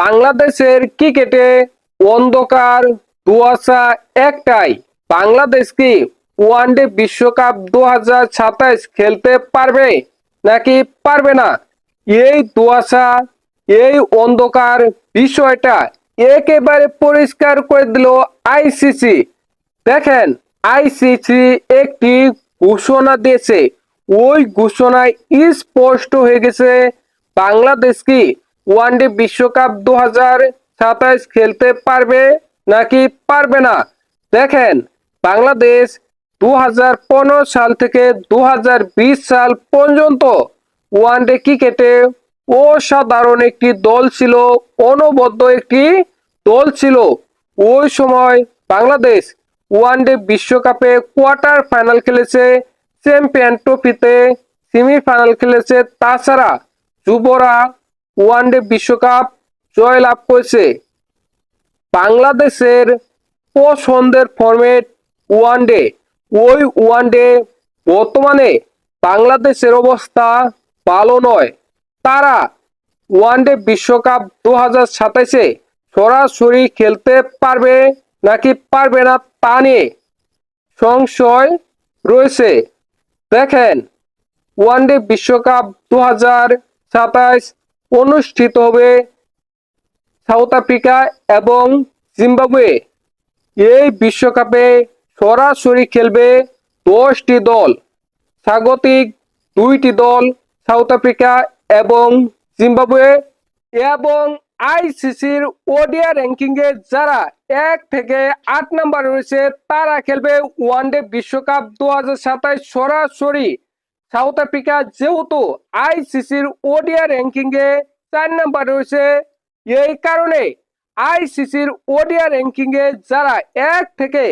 বাংলাদেশের ক্রিকেটে অন্ধকার কুয়াশা একটাই, বাংলাদেশ কি ওয়ানডে বিশ্বকাপ 2027 খেলতে পারবে নাকি পারবে না? এই কুয়াশা, এই অন্ধকার বিষয়টা একেবারে পরিষ্কার করে দিল আইসিসি। দেখেন, আইসিসি একটি ঘোষণা দিয়েছে। ওই ঘোষণায় স্পষ্ট হয়ে গেছে বাংলাদেশ কি ওয়ানডে বিশ্বকাপ 2027 খেলতে পারবে নাকি পারবে না। দেখেন, বাংলাদেশ 2015 সাল থেকে 2020 সাল পর্যন্ত ওয়ানডে ক্রিকেটে অসাধারণ একটি দল ছিল, অনবদ্য একটি দল ছিল। ওই সময় বাংলাদেশ ওয়ানডে বিশ্বকাপে কোয়ার্টার ফাইনাল খেলেছে, চ্যাম্পিয়ন ট্রফিতে সেমিফাইনাল খেলেছে। তাছাড়া যুবরা ওয়ানডে বিশ্বকাপ জয়লাভ করেছে। বাংলাদেশের পছন্দের ফরম্যাট ওয়ানডে। ওই ওয়ানডে বর্তমানে বাংলাদেশের অবস্থা ভালো নয়। তারা ওয়ানডে বিশ্বকাপ 2027-এ সরাসরি খেলতে পারবে নাকি পারবে না তা নিয়ে সংশয় রয়েছে। দেখেন, ওয়ানডে বিশ্বকাপ 2027 অনুষ্ঠিত হবে সাউথ আফ্রিকা এবং জিম্বাবুয়ে। এই বিশ্বকাপে সরাসরি খেলবে 10টি দল, স্বাগতিক 2টি দল সাউথ আফ্রিকা এবং জিম্বাবুয়ে। এবং আইসিসির ওডিআই র্যাঙ্কিং এ যারা 1 থেকে 8 নম্বর রয়েছে তারা খেলবে ওয়ানডে বিশ্বকাপ 2027 সরাসরি সাউথ আফ্রিকা। যেহেতু আইসিসির ওডিআই র্যাঙ্কিং এ 4 নম্বর রয়েছে, এই কারণে আইসিসির ওডিআই র্যাঙ্কিং এ যারা 1 থেকে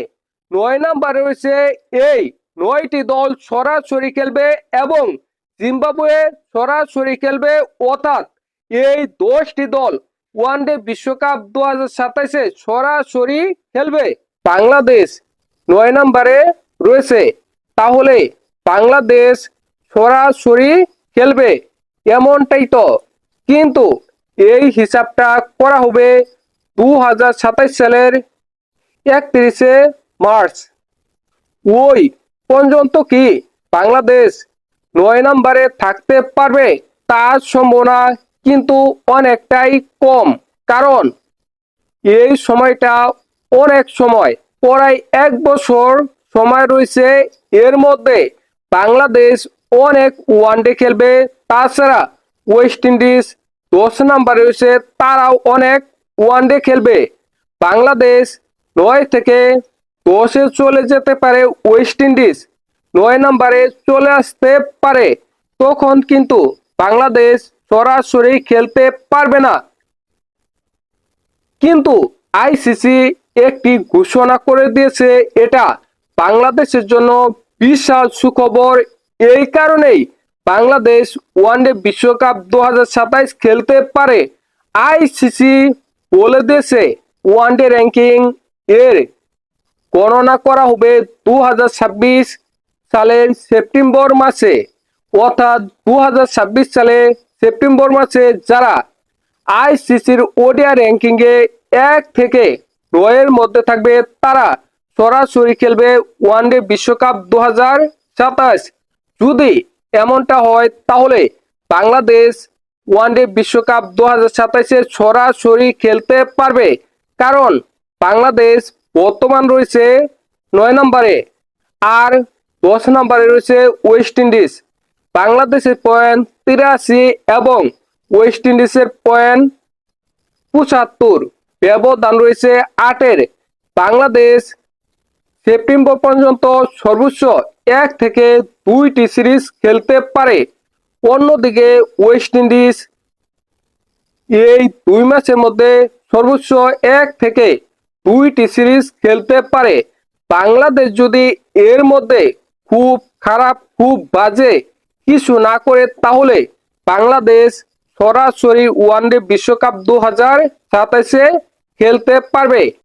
9 নম্বর রয়েছে এই 9টি দল সরাসরি খেলবে এবং জিম্বাবুয়ে সরাসরি খেলবে। অর্থাৎ এই 10টি দল ওয়ানডে বিশ্বকাপ 2027-এ সরাসরি খেলবে। বাংলাদেশ 9 নম্বরে রয়েছে, তাহলে বাংলাদেশ সরাসরি খেলবে এমনটাই তো। কিন্তু এই হিসাবটা করা হবে 2027 সালের 31শে মার্চ। ওই পর্যন্ত কি বাংলাদেশ 9 নম্বরে থাকতে পারবে? তার সম্ভাবনা কিন্তু অনেকটাই কম, কারণ এই সময়টা অনেক সময়, প্রায় 1 বছর সময় রয়েছে। এর মধ্যে বাংলাদেশ অনেক ওয়ানডে খেলবে। তাছাড়া ওয়েস্ট ইন্ডিজ 10 নম্বরে রয়েছে, তারাও অনেক ওয়ানডে খেলবে। বাংলাদেশ 9 থেকে 10-এ চলে যেতে পারে, ওয়েস্ট ইন্ডিজ 9 নম্বরে চলে আসতে পারে। তখন কিন্তু বাংলাদেশ সরাসরি খেলতে পারবে না। কিন্তু আইসিসি একটি ঘোষণা করে দিয়েছে, এটা বাংলাদেশের জন্য বিশাল সুখবর। এই কারণেই বাংলাদেশ ওয়ানডে বিশ্বকাপ 2027 খেলতে পারে। আইসিসি বলে দিয়েছে ওয়ানডে র্যাঙ্কিং এর গণনা করা হবে 2026 সালের সেপ্টেম্বর মাসে। অর্থাৎ 2026 সালে সেপ্টেম্বর মাসে যারা আইসিসির ওডিআই র্যাঙ্কিং এ 1 থেকে 9 এর মধ্যে থাকবে তারা সরাসরি খেলবে ওয়ানডে বিশ্বকাপ 2027। যদি এমনটা হয় তাহলে বাংলাদেশ ওয়ানডে বিশ্বকাপ 2027-এ সরাসরি খেলতে পারবে, কারণ বাংলাদেশ বর্তমান রয়েছে 9 নম্বরে আর 10 নম্বরে রয়েছে ওয়েস্ট ইন্ডিজ। বাংলাদেশের পয়েন্ট 83 এবং ওয়েস্ট ইন্ডিজের পয়েন্ট 75, ব্যবধান রয়েছে 8-এর। বাংলাদেশ সেপ্টেম্বর পর্যন্ত সর্বোচ্চ 1 থেকে 2টি সিরিজ খেলতে পারে। অন্যদিকে ওয়েস্ট ইন্ডিজ এই 2 ম্যাচের মধ্যে সর্বোচ্চ 1 থেকে 2টি সিরিজ খেলতে পারে। বাংলাদেশ যদি এর মধ্যে খুব খারাপ, খুব বাজে কিছু না করে তাহলে বাংলাদেশ সরাসরি ওয়ানডে বিশ্বকাপ 2027-এ খেলতে পারবে।